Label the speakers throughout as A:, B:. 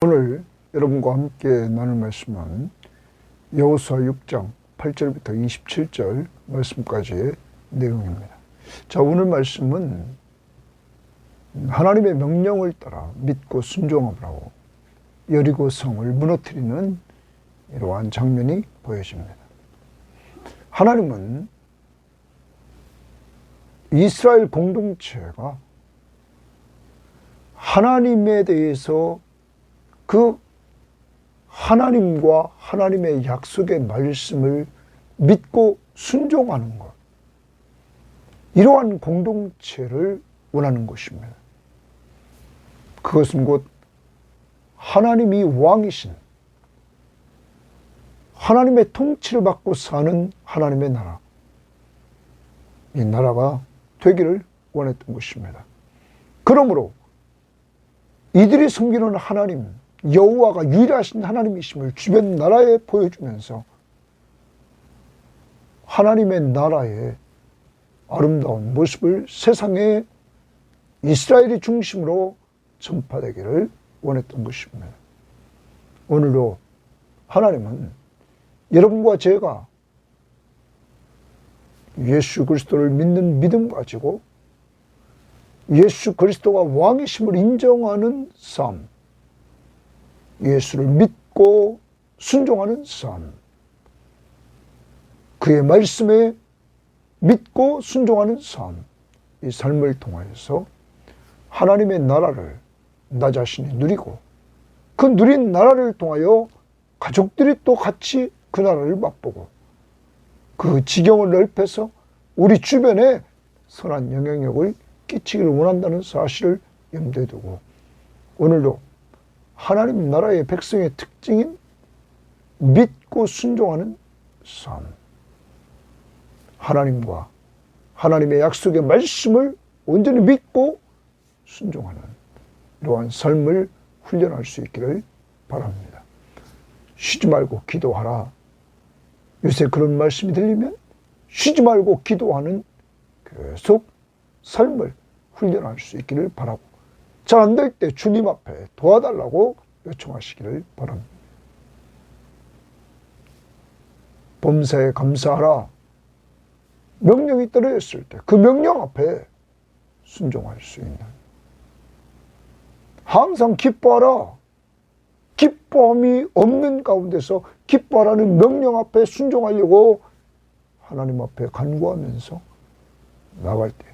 A: 오늘 여러분과 함께 나눌 말씀은 여호수아 6장 8절부터 27절 말씀까지의 내용입니다. 자, 오늘 말씀은 하나님의 명령을 따라 믿고 순종함을 하고 여리고 성을 무너뜨리는 이러한 장면이 보여집니다. 하나님은 이스라엘 공동체가 하나님에 대해서 그 하나님과 하나님의 약속의 말씀을 믿고 순종하는 것, 이러한 공동체를 원하는 것입니다. 그것은 곧 하나님이 왕이신, 하나님의 통치를 받고 사는 하나님의 나라, 이 나라가 되기를 원했던 것입니다. 그러므로 이들이 섬기는 하나님, 여호와가 유일하신 하나님이심을 주변 나라에 보여주면서 하나님의 나라의 아름다운 모습을 세상에 이스라엘이 중심으로 전파되기를 원했던 것입니다. 오늘도 하나님은 여러분과 제가 예수 그리스도를 믿는 믿음 가지고 예수 그리스도가 왕이심을 인정하는 삶, 예수를 믿고 순종하는 삶, 그의 말씀에 믿고 순종하는 삶, 이 삶을 통하여서 하나님의 나라를 나 자신이 누리고 그 누린 나라를 통하여 가족들이 또 같이 그 나라를 맛보고 그 지경을 넓혀서 우리 주변에 선한 영향력을 끼치기를 원한다는 사실을 염두에 두고 오늘도 하나님 나라의 백성의 특징인 믿고 순종하는 삶, 하나님과 하나님의 약속의 말씀을 온전히 믿고 순종하는 이러한 삶을 훈련할 수 있기를 바랍니다. 쉬지 말고 기도하라. 요새 그런 말씀이 들리면 쉬지 말고 기도하는 계속 삶을 훈련할 수 있기를 바라고, 잘 안 될 때 주님 앞에 도와달라고 요청하시기를 바랍니다. 범사에 감사하라. 명령이 떨어졌을 때 그 명령 앞에 순종할 수 있는, 항상 기뻐하라. 기뻐함이 없는 가운데서 기뻐하라는 명령 앞에 순종하려고 하나님 앞에 간구하면서 나갈 때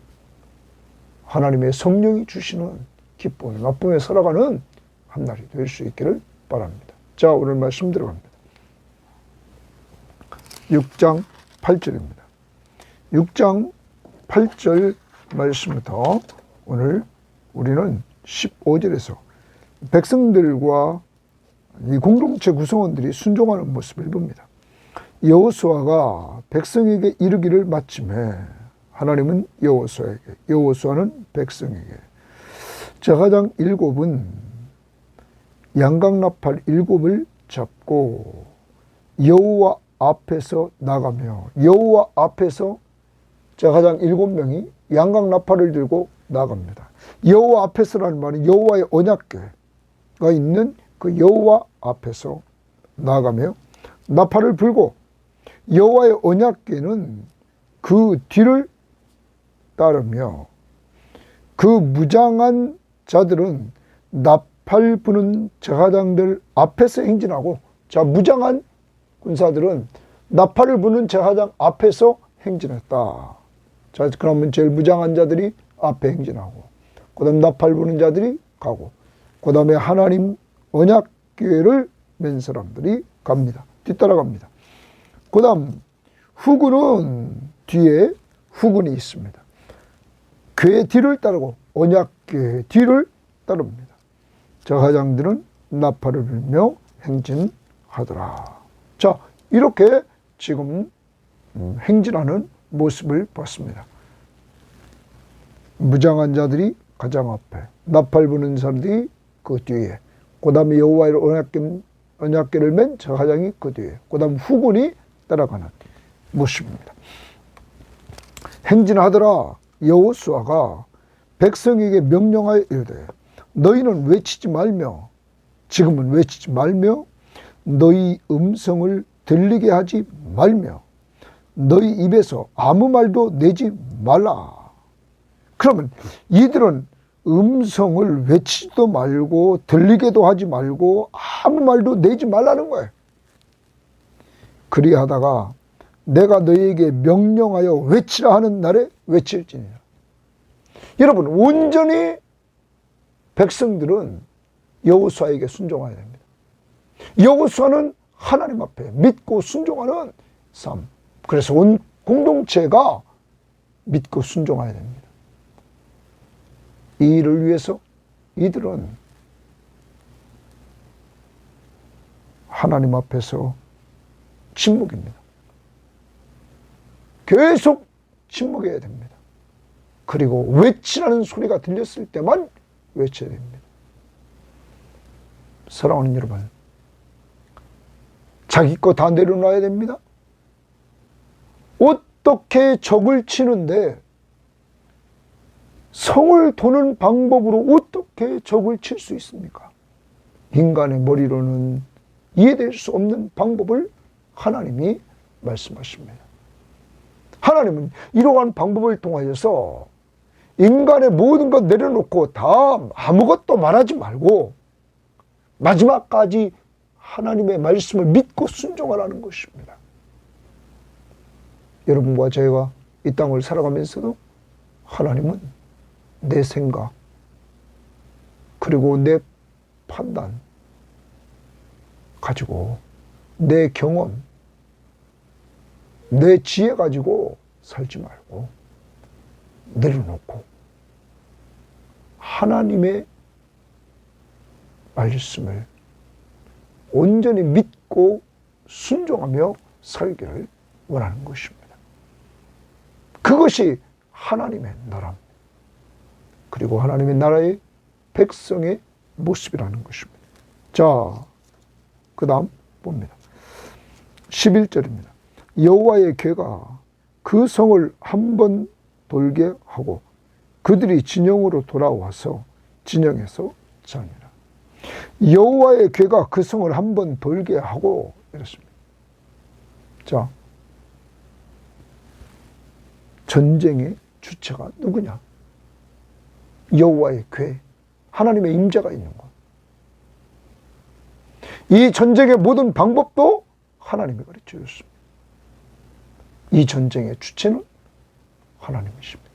A: 하나님의 성령이 주시는 기쁨, 나쁨에 살아가는 한 날이 될 수 있기를 바랍니다. 자, 오늘 말씀 들어갑니다. 6장 8절입니다. 6장 8절 말씀부터 오늘 우리는 15절에서 백성들과 이 공동체 구성원들이 순종하는 모습을 봅니다. 여호수아가 백성에게 이르기를 마침에, 하나님은 여호수아에게, 여호수아는 백성에게 제사장 7은 양각나팔 7을 잡고 여호와 앞에서 나가며, 여호와 앞에서 제사장 7명이 양각나팔을 들고 나갑니다. 여호와 앞에서라는 말은 여호와의 언약궤가 있는 그 여호와 앞에서 나가며 나팔을 불고, 여호와의 언약궤는 그 뒤를 따르며 그 무장한 자들은 나팔 부는 제사장들 앞에서 행진하고, 자, 무장한 군사들은 나팔을 부는 제사장 앞에서 행진했다. 자, 그러면 제일 무장한 자들이 앞에 행진하고, 그 다음 나팔 부는 자들이 가고, 그 다음에 하나님 언약궤를 맨 사람들이 갑니다. 뒤따라갑니다. 그 다음 후군은 뒤에 후군이 있습니다. 궤 뒤를 따르고 언약궤 뒤를 따릅니다. 제사장들은 나팔을 불며 행진하더라. 자, 이렇게 지금 행진하는 모습을 봤습니다. 무장한 자들이 가장 앞에, 나팔 부는 사람들이 그 뒤에, 그 다음에 여호와의 언약궤를 맨 제사장이 그 뒤에, 그 다음 후군이 따라가는 모습입니다. 행진하더라. 여호수아가 백성에게 명령하여 이르되 너희는 외치지 말며 지금은 외치지 말며 너희 음성을 들리게 하지 말며 너희 입에서 아무 말도 내지 말라. 그러면 이들은 음성을 외치지도 말고 들리게도 하지 말고 아무 말도 내지 말라는 거예요. 그리하다가 내가 너희에게 명령하여 외치라 하는 날에 외칠지니라. 여러분, 온전히 백성들은 여호수아에게 순종해야 됩니다. 여호수아는 하나님 앞에 믿고 순종하는 삶. 그래서 온 공동체가 믿고 순종해야 됩니다. 이 일을 위해서 이들은 하나님 앞에서 침묵입니다. 계속 침묵해야 됩니다. 그리고 외치라는 소리가 들렸을 때만 외쳐야 됩니다. 사랑하는 여러분, 자기 거 다 내려놔야 됩니다. 어떻게 적을 치는데 성을 도는 방법으로 어떻게 적을 칠 수 있습니까? 인간의 머리로는 이해될 수 없는 방법을 하나님이 말씀하십니다. 하나님은 이러한 방법을 통하여서 인간의 모든 것 내려놓고 다 아무것도 말하지 말고 마지막까지 하나님의 말씀을 믿고 순종하라는 것입니다. 여러분과 제가 이 땅을 살아가면서도 하나님은 내 생각 그리고 내 판단 가지고 내 경험, 내 지혜 가지고 살지 말고 내려놓고 하나님의 말씀을 온전히 믿고 순종하며 살기를 원하는 것입니다. 그것이 하나님의 나라입니다. 그리고 하나님의 나라의 백성의 모습이라는 것입니다. 자, 그 다음 봅니다. 11절입니다. 여호와의 궤가 그 성을 한 번 돌게 하고 그들이 진영으로 돌아와서 진영에서 자니라. 여호와의 궤가 그 성을 한 번 돌게 하고 이랬습니다. 자, 전쟁의 주체가 누구냐? 여호와의 궤, 하나님의 임재가 있는 것. 이 전쟁의 모든 방법도 하나님이 가르쳐 줬습니다. 이 전쟁의 주체는 하나님이십니다.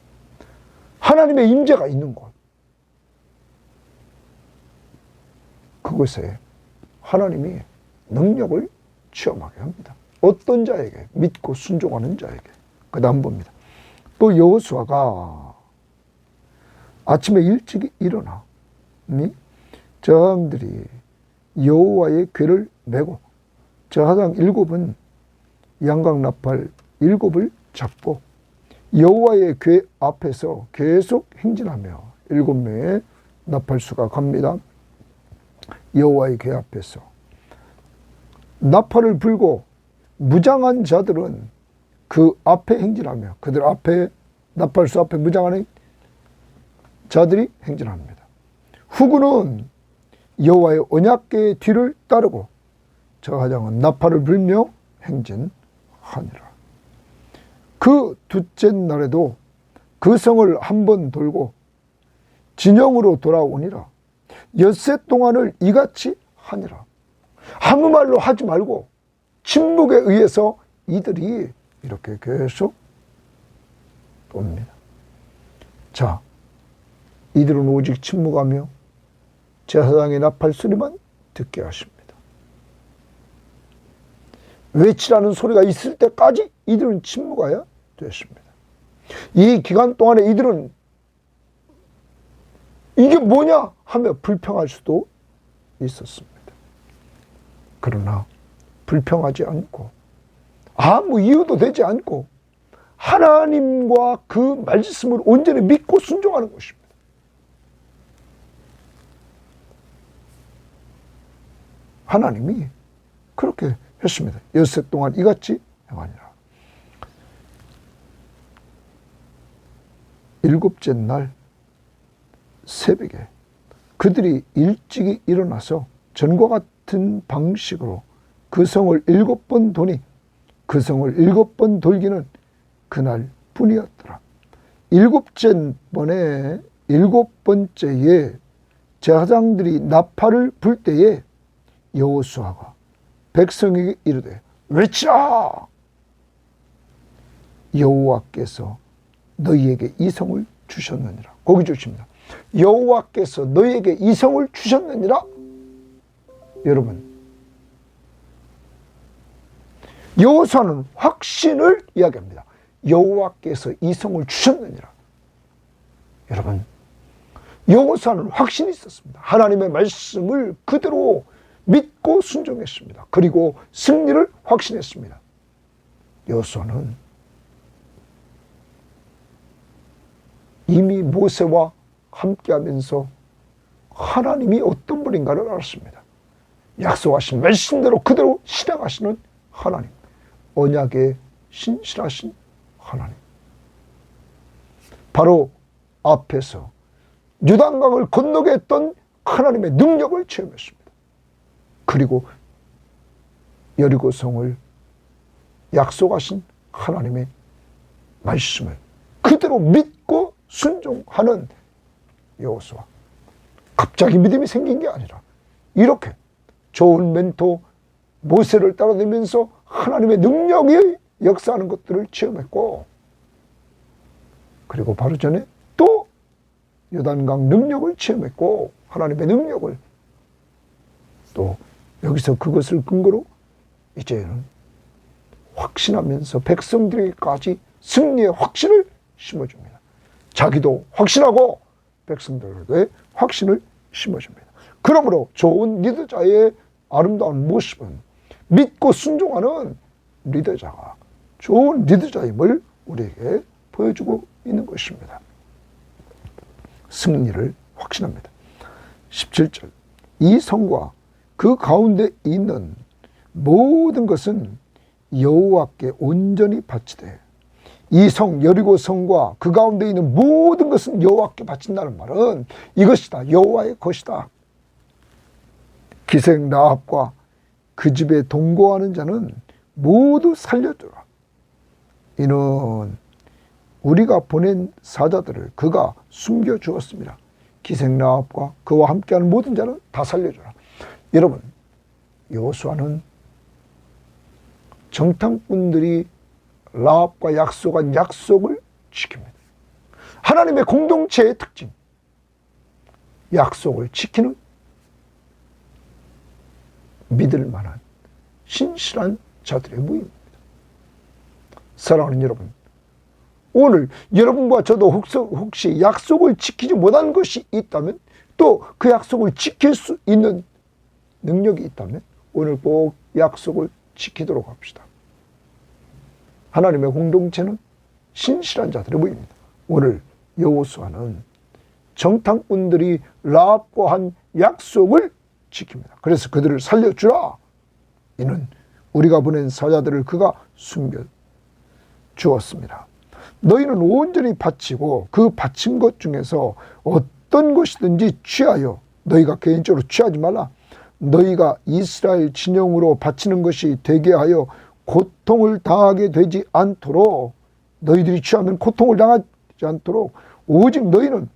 A: 하나님의 임재가 있는 곳. 그곳에 하나님이 능력을 체험하게 합니다. 어떤 자에게? 믿고 순종하는 자에게. 그 다음 봅니다. 또 여호수아가 아침에 일찍 일어나 저항들이 여호와의 궤를 메고 저하장 7은 양각나팔 7을 잡고 여호와의 궤 앞에서 계속 행진하며 7명의 나팔수가 갑니다. 여호와의 궤 앞에서 나팔을 불고 무장한 자들은 그 앞에 행진하며 그들 앞에 나팔수 앞에 무장하는 자들이 행진합니다. 후군은 여호와의 언약궤의 뒤를 따르고 저하장은 나팔을 불며 행진하니라. 그 둘째 날에도 그 성을 한 번 돌고 진영으로 돌아오니라. 엿새 동안을 이같이 하니라. 아무 말로 하지 말고 침묵에 의해서 이들이 이렇게 계속 옵니다. 자, 이들은 오직 침묵하며 제사장의 나팔 소리만 듣게 하십니다. 외치라는 소리가 있을 때까지 이들은 침묵하여 됐습니다. 이 기간 동안에 이들은 이게 뭐냐 하며 불평할 수도 있었습니다. 그러나 불평하지 않고 아무 이유도 되지 않고 하나님과 그 말씀을 온전히 믿고 순종하는 것입니다. 하나님이 그렇게 했습니다. 엿새 동안 이같이 행하니라. 7째 날 새벽에 그들이 일찍이 일어나서 전과 같은 방식으로 그 성을 7번 도니 그 성을 7번 돌기는 그날 뿐이었더라. 7번째에 제사장들이 나팔을 불 때에 여호수아가 백성에게 이르되 외치라! 여호와께서 너희에게 이 성을 주셨느니라. 거기 주십니다. 여호와께서 너희에게 이 성을 주셨느니라. 여러분, 여호수아는 확신을 이야기합니다. 여호와께서 이 성을 주셨느니라. 여러분, 여호수아는 확신이 있었습니다. 하나님의 말씀을 그대로 믿고 순종했습니다. 그리고 승리를 확신했습니다. 여호수아는 이미 모세와 함께하면서 하나님이 어떤 분인가를 알았습니다. 약속하신 말씀대로 그대로 실행하시는 하나님, 언약에 신실하신 하나님. 바로 앞에서 요단강을 건너게 했던 하나님의 능력을 체험했습니다. 그리고 여리고성을 약속하신 하나님의 말씀을 그대로 믿고 순종하는 여호수아. 갑자기 믿음이 생긴 게 아니라 이렇게 좋은 멘토 모세를 따라다니면서 하나님의 능력이 역사하는 것들을 체험했고, 그리고 바로 전에 또 요단강 능력을 체험했고, 하나님의 능력을 또 여기서 그것을 근거로 이제는 확신하면서 백성들에게까지 승리의 확신을 심어줍니다. 자기도 확신하고 백성들에게 확신을 심어줍니다. 그러므로 좋은 리더자의 아름다운 모습은 믿고 순종하는 리더자가 좋은 리더자임을 우리에게 보여주고 있는 것입니다. 승리를 확신합니다. 17절, 이 성과 그 가운데 있는 모든 것은 여호와께 온전히 바치되, 이 성 여리고 성과 그 가운데 있는 모든 것은 여호와께 바친다는 말은 이것이다, 여호와의 것이다. 기생 라합과 그 집에 동거하는 자는 모두 살려주라. 이는 우리가 보낸 사자들을 그가 숨겨주었습니다. 기생 라합과 그와 함께하는 모든 자는 다 살려주라. 여러분, 여호수아는 정탐꾼들이 라합과 약속한 약속을 지킵니다. 하나님의 공동체의 특징, 약속을 지키는 믿을 만한 신실한 자들의 모임입니다. 사랑하는 여러분, 오늘 여러분과 저도 혹시 약속을 지키지 못한 것이 있다면, 또 그 약속을 지킬 수 있는 능력이 있다면 오늘 꼭 약속을 지키도록 합시다. 하나님의 공동체는 신실한 자들의 모임입니다. 오늘 여호수아는 정탐꾼들이 라합과 한 약속을 지킵니다. 그래서 그들을 살려주라. 이는 우리가 보낸 사자들을 그가 숨겨주었습니다. 너희는 온전히 바치고 그 바친 것 중에서 어떤 것이든지 취하여, 너희가 개인적으로 취하지 말라. 너희가 이스라엘 진영으로 바치는 것이 되게 하여 고통을 당하게 되지 않도록, 너희들이 취하면 고통을 당하지 않도록 오직 너희는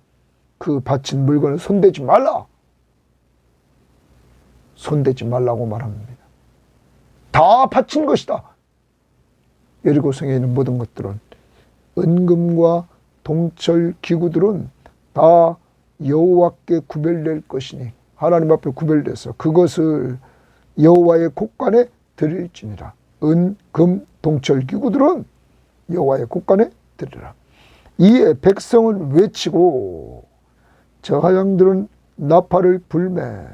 A: 그 바친 물건을 손대지 말라. 손대지 말라고 말합니다. 다 바친 것이다. 여리고성에 있는 모든 것들은, 은금과 동철 기구들은 다 여호와께 구별될 것이니 하나님 앞에 구별돼서 그것을 여호와의 곳간에 드릴지니라. 은, 금, 동철 기구들은 여호와의 곳간에 드리라. 이에 백성을 외치고 제사장들은 나팔을 불매,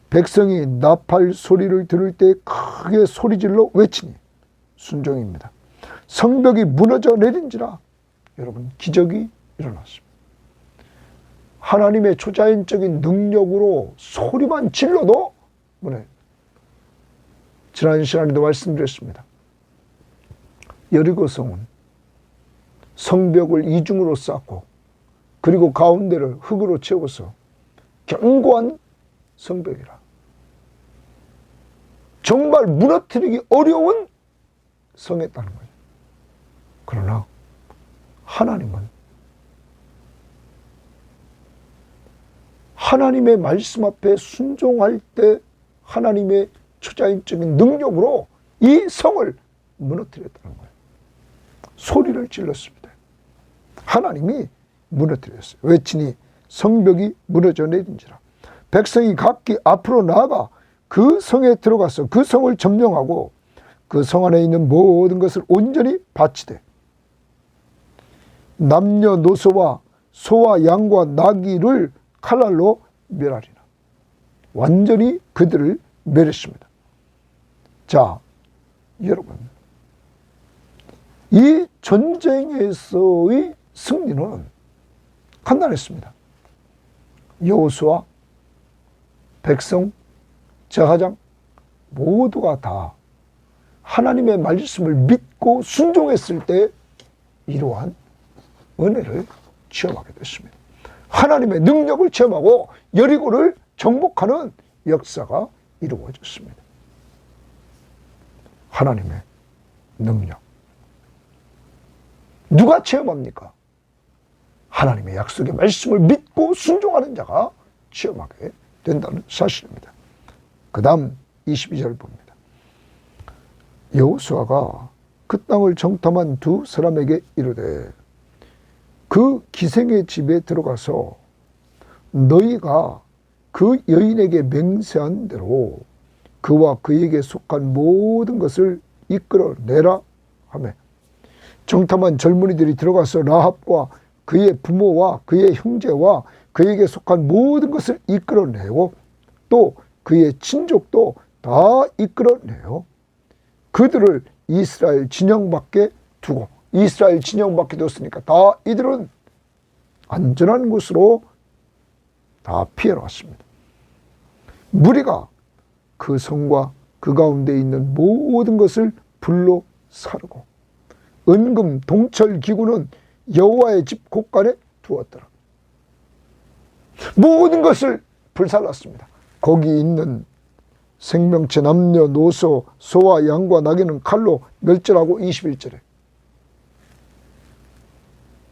A: 백성이 나팔 소리를 들을 때 크게 소리질러 외치니 순종입니다. 성벽이 무너져 내린지라. 여러분, 기적이 일어났습니다. 하나님의 초자연적인 능력으로 소리만 질러도 무너져요. 지난 시간에도 말씀드렸습니다. 여리고성은 성벽을 이중으로 쌓고 그리고 가운데를 흙으로 채워서 견고한 성벽이라. 정말 무너뜨리기 어려운 성했다는 거예요. 그러나 하나님은 하나님의 말씀 앞에 순종할 때 하나님의 초자연적인 능력으로 이 성을 무너뜨렸다는 거예요. 소리를 질렀습니다. 하나님이 무너뜨렸어요. 외치니 성벽이 무너져 내린지라. 백성이 각기 앞으로 나아가 그 성에 들어가서 그 성을 점령하고 그 성 안에 있는 모든 것을 온전히 바치되 남녀노소와 소와 양과 나귀를 칼날로 멸하리라. 완전히 그들을 멸했습니다. 자, 여러분, 이 전쟁에서의 승리는 간단했습니다. 여호수아, 백성, 제사장 모두가 다 하나님의 말씀을 믿고 순종했을 때 이러한 은혜를 체험하게 됐습니다. 하나님의 능력을 체험하고 여리고를 정복하는 역사가 이루어졌습니다. 하나님의 능력. 누가 체험합니까? 하나님의 약속의 말씀을 믿고 순종하는 자가 체험하게 된다는 사실입니다. 그 다음 22절 봅니다. 여호수아가 그 땅을 정탐한 두 사람에게 이르되 그 기생의 집에 들어가서 너희가 그 여인에게 맹세한 대로 그와 그에게 속한 모든 것을 이끌어내라 하며 정탐한 젊은이들이 들어가서 라합과 그의 부모와 그의 형제와 그에게 속한 모든 것을 이끌어내고 또 그의 친족도 다 이끌어내요. 그들을 이스라엘 진영 밖에 두고 이스라엘 진영 밖에 뒀으니까 다 이들은 안전한 곳으로 다 피해나왔습니다. 무리가 그 성과 그 가운데 있는 모든 것을 불로 사르고 은금 동철 기구는 여호와의 집 곳간에 두었더라. 모든 것을 불살랐습니다. 거기 있는 생명체 남녀노소 소와 양과 나귀는 칼로 멸절하고 21절에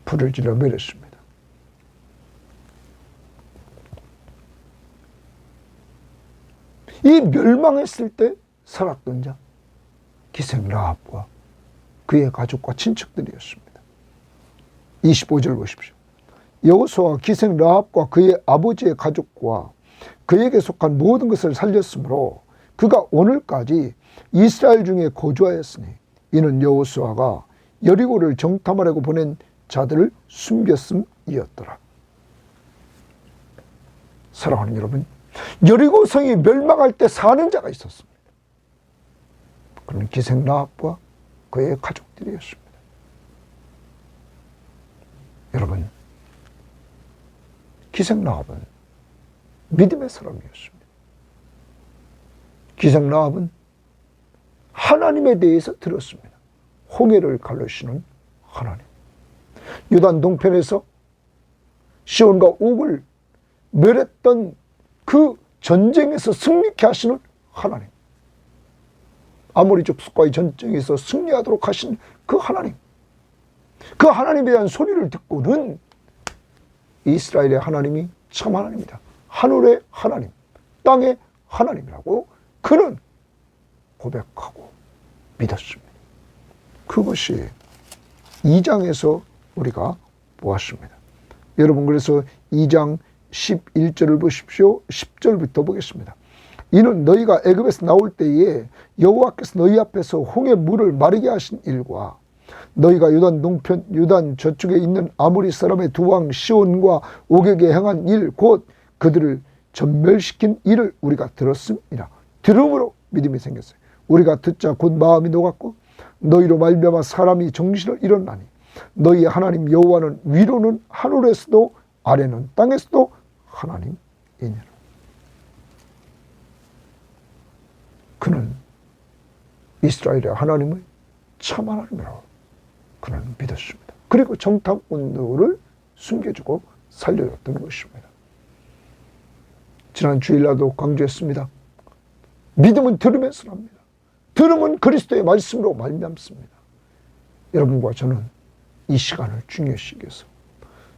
A: 불을 질러 멸했습니다. 이 멸망했을 때 살았던 자 기생 라합과 그의 가족과 친척들이었습니다. 25절 보십시오. 여호수아가 기생 라합과 그의 아버지의 가족과 그에게 속한 모든 것을 살렸으므로 그가 오늘까지 이스라엘 중에 거주하였으니 이는 여호수아가 여리고를 정탐하려고 보낸 자들을 숨겼음이었더라. 사랑하는 여러분, 여리고 성이 멸망할 때 사는 자가 있었습니다. 그는 기생 라합과 그의 가족들이었습니다. 여러분, 기생 라합은 믿음의 사람이었습니다. 기생 라합은 하나님에 대해서 들었습니다. 홍해를 갈르시는 하나님. 요단 동편에서 시온과 옥을 멸했던 그 전쟁에서 승리케 하시는 하나님. 아모리 족속과의 전쟁에서 승리하도록 하신 그 하나님. 그 하나님에 대한 소리를 듣고는 이스라엘의 하나님이 참 하나님이다. 하늘의 하나님, 땅의 하나님이라고 그는 고백하고 믿었습니다. 그것이 2장에서 우리가 보았습니다. 여러분, 그래서 2장 11절을 보십시오. 10절부터 보겠습니다. 이는 너희가 애굽에서 나올 때에 여호와께서 너희 앞에서 홍해 물을 마르게 하신 일과 너희가 요단 동편 요단 저쪽에 있는 아모리 사람의 두 왕 시온과 옥에게 행한 일 곧 그들을 전멸시킨 일을 우리가 들었습니다. 들음으로 믿음이 생겼어요. 우리가 듣자 곧 마음이 녹았고 너희로 말미암아 사람이 정신을 잃었나니 너희의 하나님 여호와는 위로는 하늘에서도 아래는 땅에서도 하나님이니라. 그는 이스라엘의 하나님의 참 하나님이라고 그는 믿었습니다. 그리고 정탐 운동을 숨겨주고 살려줬던 것입니다. 지난 주일날도 강조했습니다. 믿음은 들으면서 납니다. 들음은 그리스도의 말씀으로 말미암습니다. 여러분과 저는 이 시간을 중요시 여겨서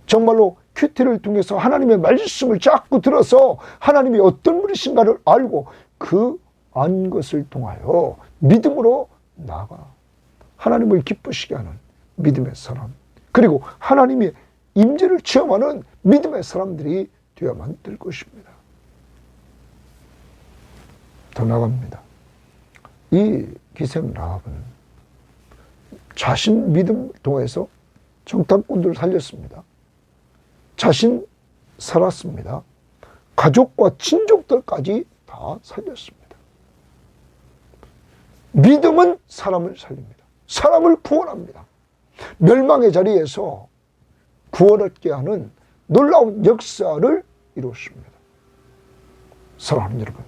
A: 정말로 큐티를 통해서 하나님의 말씀을 자꾸 들어서 하나님이 어떤 분이신가를 알고 그 안 것을 통하여 믿음으로 나아가 하나님을 기쁘시게 하는 믿음의 사람, 그리고 하나님의 임재를 체험하는 믿음의 사람들이 되어야만 될 것입니다. 더 나갑니다. 이 기생 라합은 자신 믿음을 통해서 정탐꾼들을 살렸습니다. 자신 살았습니다. 가족과 친족들까지 다 살렸습니다. 믿음은 사람을 살립니다. 사람을 구원합니다. 멸망의 자리에서 구원 얻게 하는 놀라운 역사를 이루었습니다. 사랑하는 여러분,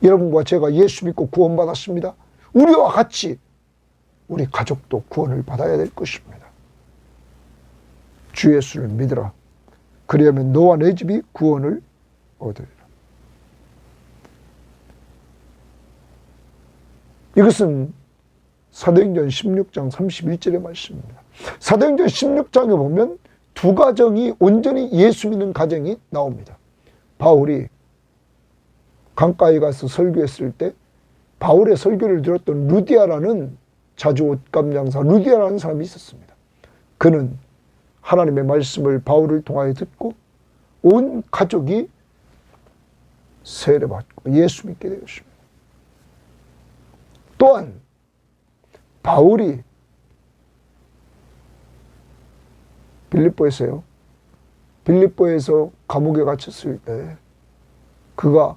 A: 여러분과 제가 예수 믿고 구원받았습니다. 우리와 같이 우리 가족도 구원을 받아야 될 것입니다. 주 예수를 믿으라. 그리하면 너와 내 집이 구원을 얻으리라. 이것은 사도행전 16장 31절의 말씀입니다. 사도행전 16장에 보면 두 가정이 온전히 예수 믿는 가정이 나옵니다. 바울이 강가에 가서 설교했을 때 바울의 설교를 들었던 루디아라는 자주 옷감 장사 루디아라는 사람이 있었습니다. 그는 하나님의 말씀을 바울을 통하여 듣고 온 가족이 세례받고 예수 믿게 되었습니다. 또한 바울이 빌립보에서 감옥에 갇혔을 때 그가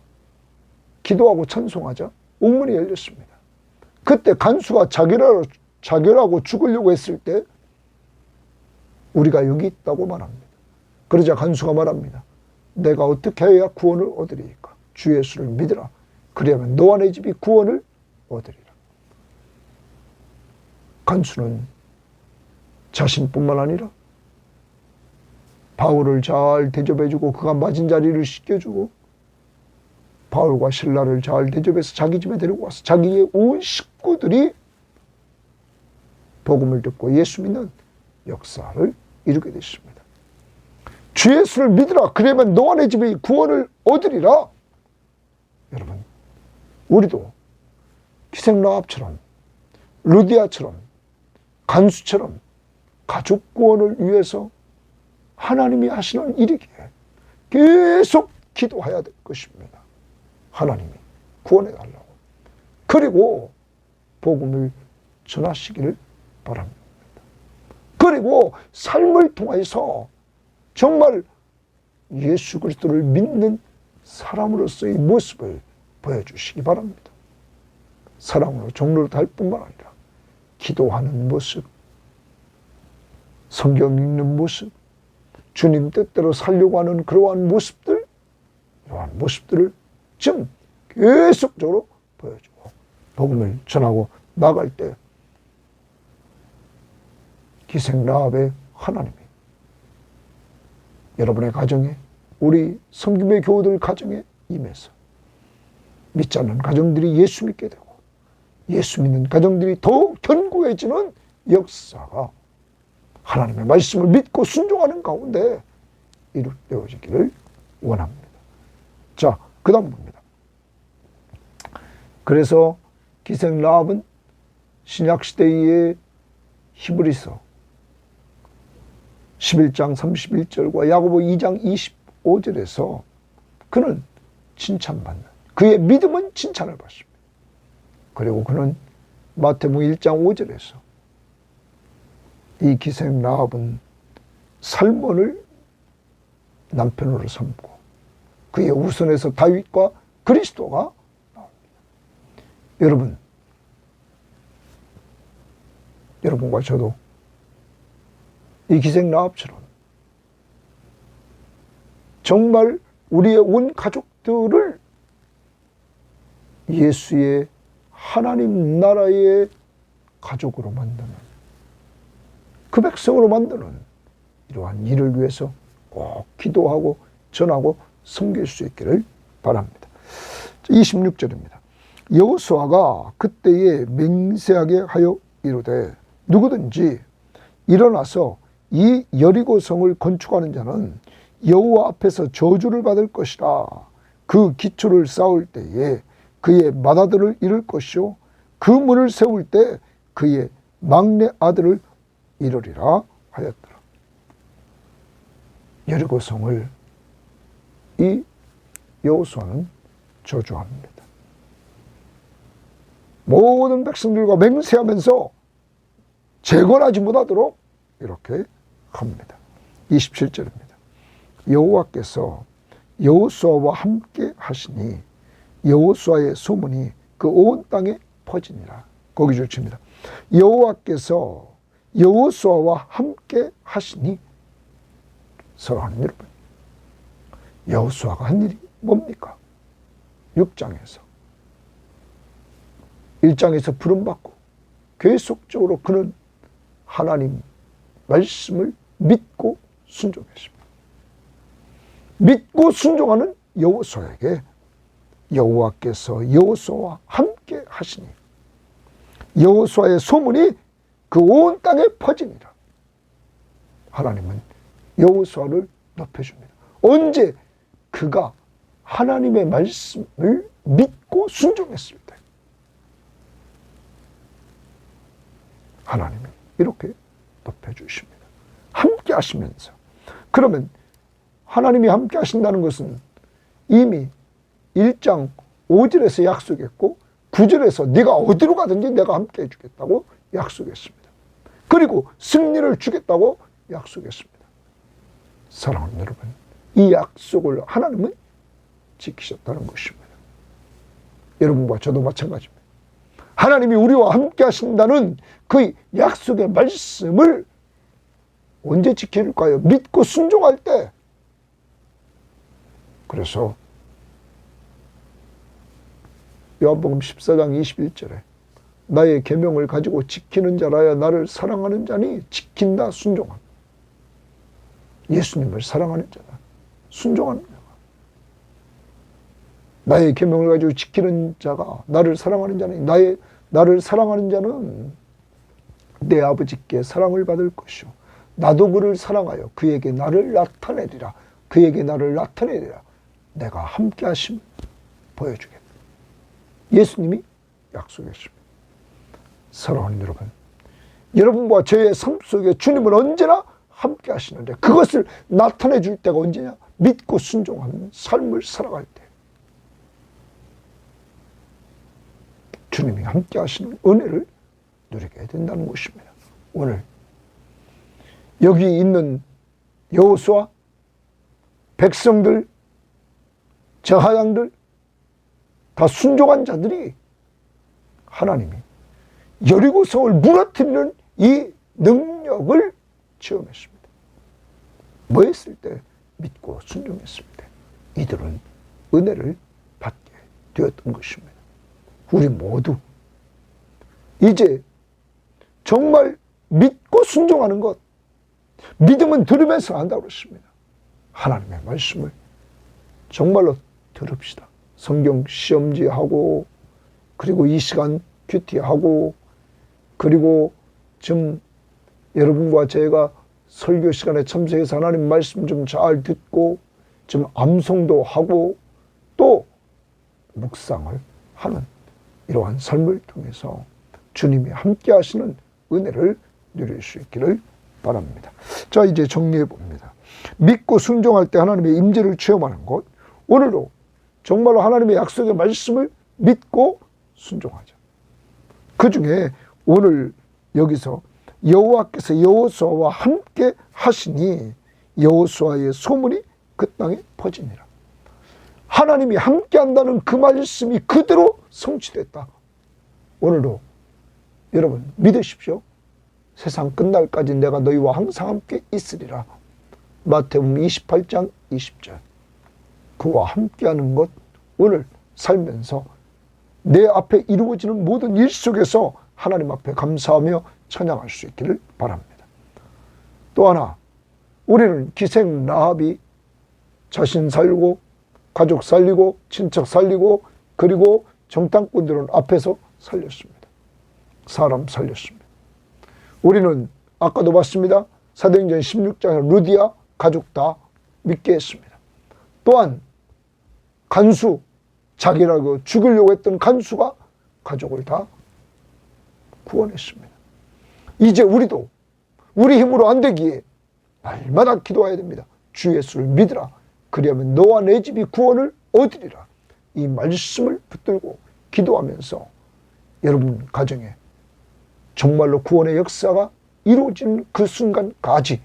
A: 기도하고 찬송하자 옥문이 열렸습니다. 그때 간수가 자결하고 죽으려고 했을 때 우리가 여기 있다고 말합니다. 그러자 간수가 말합니다. 내가 어떻게 해야 구원을 얻으리까? 주 예수를 믿으라. 그리하면 너와 내 집이 구원을 얻으리라. 간수는 자신뿐만 아니라 바울을 잘 대접해주고 그가 맞은 자리를 씻겨주고 바울과 신라를 잘 대접해서 자기 집에 데리고 와서 자기의 온 식구들이 복음을 듣고 예수 믿는 역사를 이루게 됐습니다. 주 예수를 믿으라. 그러면 너와 내 집이 구원을 얻으리라. 여러분, 우리도 기생라합처럼 루디아처럼 간수처럼 가족 구원을 위해서 하나님이 하시는 일이기에 계속 기도해야 될 것입니다. 하나님이 구원해달라고. 그리고 복음을 전하시기를 바랍니다. 그리고 삶을 통해서 정말 예수 그리스도를 믿는 사람으로서의 모습을 보여주시기 바랍니다. 사랑으로 종로를 달 뿐만 아니라 기도하는 모습, 성경 읽는 모습, 주님 뜻대로 살려고 하는 그러한 모습들, 이러한 모습들을 좀 계속적으로 보여주고 복음을 전하고 나갈 때 기생라합의 하나님이 여러분의 가정에, 우리 섬김의 교우들 가정에 임해서 믿지 않는 가정들이 예수 믿게 되고 예수 믿는 가정들이 더욱 견고해지는 역사가 하나님의 말씀을 믿고 순종하는 가운데 이루어지기를 원합니다. 자, 그 다음 봅니다. 그래서 기생라합은 신약시대의 히브리서 11장 31절과 야고보 2장 25절에서 그는 칭찬받는, 그의 믿음은 칭찬을 받습니다. 그리고 그는 마태복음 1장 5절에서 이 기생 라합은 살몬을 남편으로 삼고 그의 후손에서 다윗과 그리스도가 나옵니다. 여러분과 저도 이 기생 라합처럼 정말 우리의 온 가족들을 예수의 하나님 나라의 가족으로 만드는, 그 백성으로 만드는 이러한 일을 위해서 꼭 기도하고 전하고 섬길 수 있기를 바랍니다. 26절입니다. 여호수아가 그때에 맹세하게 하여 이르되 누구든지 일어나서 이 여리고성을 건축하는 자는 여호와 앞에서 저주를 받을 것이라. 그 기초를 쌓을 때에 그의 맏아들을 잃을 것이요 그 문을 세울 때 그의 막내 아들을 잃으리라 하였더라. 여리고성을 이 여호수아는 저주합니다. 모든 백성들과 맹세하면서 재건하지 못하도록 이렇게 합니다. 27절입니다. 여호와께서 여호수아와 함께 하시니 여호수아의 소문이 그 온 땅에 퍼지니라. 거기 줄칩니다. 여호와께서 여호수아와 함께 하시니. 사랑하는 여러분, 여호수아가 한 일이 뭡니까? 6장에서 1장에서 부름받고 계속적으로 그는 하나님 말씀을 믿고 순종했습니다. 믿고 순종하는 여호수아에게 여호와께서 여호수아와 함께 하시니 여호수아의 소문이 그 온 땅에 퍼지니라. 하나님은 여호수아를 높여줍니다. 언제? 그가 하나님의 말씀을 믿고 순종했을 때 하나님이 이렇게 높여주십니다. 함께 하시면서. 그러면 하나님이 함께 하신다는 것은 이미 1장 5절에서 약속했고 9절에서 네가 어디로 가든지 내가 함께 해주겠다고 약속했습니다. 그리고 승리를 주겠다고 약속했습니다. 사랑하는 여러분, 이 약속을 하나님은 지키셨다는 것입니다. 여러분과 저도 마찬가지입니다. 하나님이 우리와 함께 하신다는 그 약속의 말씀을 언제 지킬까요? 믿고 순종할 때. 그래서 요한복음 14장 21절에 나의 계명을 가지고 지키는 자라야 나를 사랑하는 자니 지킨다 순종한. 예수님을 사랑하는 자다. 순종하는 자가. 나의 계명을 가지고 지키는 자가 나를 사랑하는 자니 나를 사랑하는 자는 내 아버지께 사랑을 받을 것이요 나도 그를 사랑하여 그에게 나를 나타내리라. 그에게 나를 나타내리라. 내가 함께 하심을 보여주겠다. 예수님이 약속했습니다. 사랑하는 여러분, 여러분과 저의 삶 속에 주님은 언제나 함께 하시는데 그것을 나타내 줄 때가 언제냐? 믿고 순종하는 삶을 살아갈 때 주님이 함께 하시는 은혜를 누리게 된다는 것입니다. 오늘 여기 있는 여호수아, 백성들, 제사장들 다 순종한 자들이 하나님이 여리고성을 무너뜨리는 이 능력을 체험했습니다. 뭐 했을 때? 믿고 순종했을 때 이들은 은혜를 받게 되었던 것입니다. 우리 모두 이제 정말 믿고 순종하는 것, 믿음은 들으면서 한다고 그랬습니다. 하나님의 말씀을 정말로 들읍시다. 성경 시험지하고 그리고 이 시간 큐티하고 그리고 좀 여러분과 제가 설교 시간에 참석해서 하나님 말씀 좀 잘 듣고 좀 암송도 하고 또 묵상을 하는 이러한 삶을 통해서 주님이 함께 하시는 은혜를 누릴 수 있기를 바랍니다. 자, 이제 정리해 봅니다. 믿고 순종할 때 하나님의 임재를 체험하는 것. 오늘도 정말로 하나님의 약속의 말씀을 믿고 순종하자. 그 중에 오늘 여기서 여호와께서 여호수아와 함께 하시니 여호수아의 소문이 그 땅에 퍼지니라. 하나님이 함께 한다는 그 말씀이 그대로 성취됐다. 오늘도 여러분 믿으십시오. 세상 끝날까지 내가 너희와 항상 함께 있으리라. 마태복음 28장 20절. 그와 함께하는 것, 오늘 살면서 내 앞에 이루어지는 모든 일 속에서 하나님 앞에 감사하며 찬양할 수 있기를 바랍니다. 또 하나, 우리는 기생 라합이 자신 살리고 가족 살리고 친척 살리고 그리고 정탐꾼들은 앞에서 살렸습니다. 사람 살렸습니다. 우리는 아까도 봤습니다. 사도행전 16장에 루디아 가족 다 믿게 했습니다. 또한 간수, 자기라고 죽으려고 했던 간수가 가족을 다 구원했습니다. 이제 우리도 우리 힘으로 안 되기에 날마다 기도해야 됩니다. 주 예수를 믿으라. 그리하면 너와 내 집이 구원을 얻으리라. 이 말씀을 붙들고 기도하면서 여러분 가정에 정말로 구원의 역사가 이루어지는 그 순간까지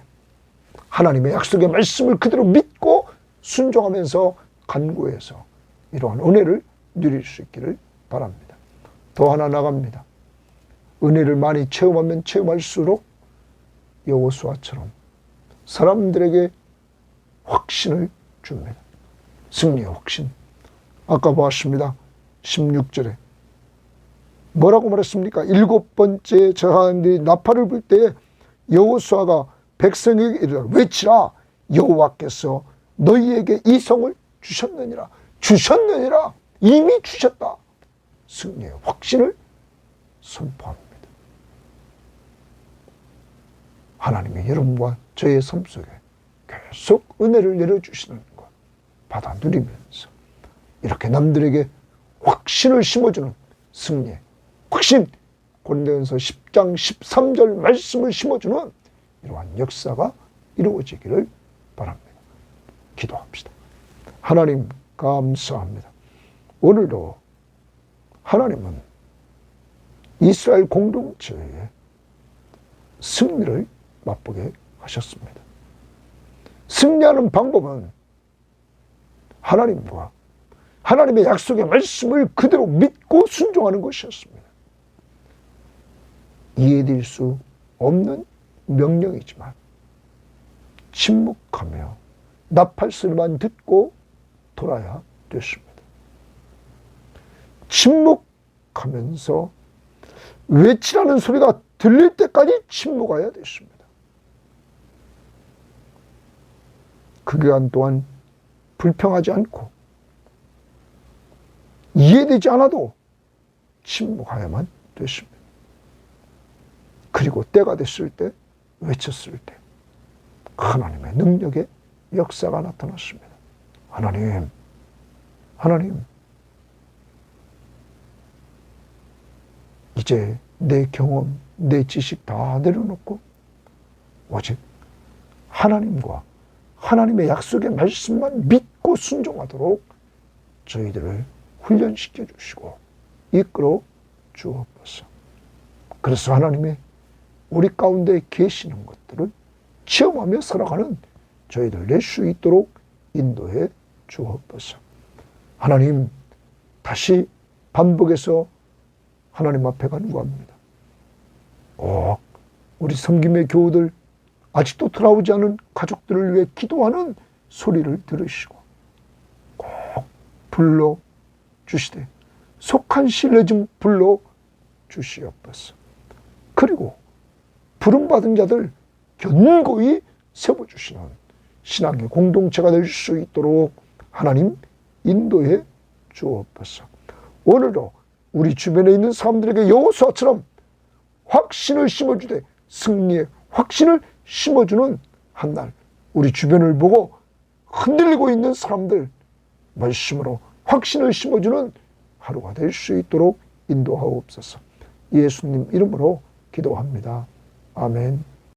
A: 하나님의 약속의 말씀을 그대로 믿고 순종하면서 간구해서 이러한 은혜를 누릴 수 있기를 바랍니다. 더 하나 나갑니다. 은혜를 많이 체험하면 체험할수록 여호수아처럼 사람들에게 확신을 줍니다. 승리의 확신. 아까 보았습니다. 16절에 뭐라고 말했습니까? 7번째 사람들이 나팔을 불 때에 여호수아가 백성에게 이르라 외치라. 여호와께서 너희에게 이 성을 주셨느니라. 주셨느니라. 이미 주셨다. 승리의 확신을 선포합니다. 하나님이 여러분과 저의 삶 속에 계속 은혜를 내려주시는 것 받아 누리면서 이렇게 남들에게 확신을 심어주는 승리의 확신, 고린도전서 10장 13절 말씀을 심어주는 이러한 역사가 이루어지기를 바랍니다. 기도합시다. 하나님 감사합니다. 오늘도 하나님은 이스라엘 공동체에 승리를 맛보게 하셨습니다. 승리하는 방법은 하나님과 하나님의 약속의 말씀을 그대로 믿고 순종하는 것이었습니다. 이해될 수 없는 명령이지만 침묵하며 나팔 소리만 듣고 돌아야 됐습니다. 침묵하면서 외치라는 소리가 들릴 때까지 침묵해야 됐습니다. 그 기간 동안 불평하지 않고 이해되지 않아도 침묵해야만 됐습니다. 그리고 때가 됐을 때 외쳤을 때 하나님의 능력의 역사가 나타났습니다. 하나님 이제 내 경험, 내 지식 다 내려놓고 오직 하나님과 하나님의 약속의 말씀만 믿고 순종하도록 저희들을 훈련시켜 주시고 이끌어 주옵소서. 그래서 하나님의 우리 가운데 계시는 것들을 체험하며 살아가는 저희들 될 수 있도록 인도해 주옵소서. 하나님 다시 반복해서 하나님 앞에 간구합니다. 꼭 우리 섬김의 교우들 아직도 돌아오지 않은 가족들을 위해 기도하는 소리를 들으시고 꼭 불러주시되 속한 신뢰 좀 불러주시옵소서. 그리고 부름받은 자들 견고히 세워주시는 신앙의 공동체가 될 수 있도록 하나님 인도해 주옵소서. 오늘도 우리 주변에 있는 사람들에게 여호수아처럼 확신을 심어주되 승리의 확신을 심어주는 한날, 우리 주변을 보고 흔들리고 있는 사람들 말씀으로 확신을 심어주는 하루가 될 수 있도록 인도하옵소서. 예수님 이름으로 기도합니다. 아멘.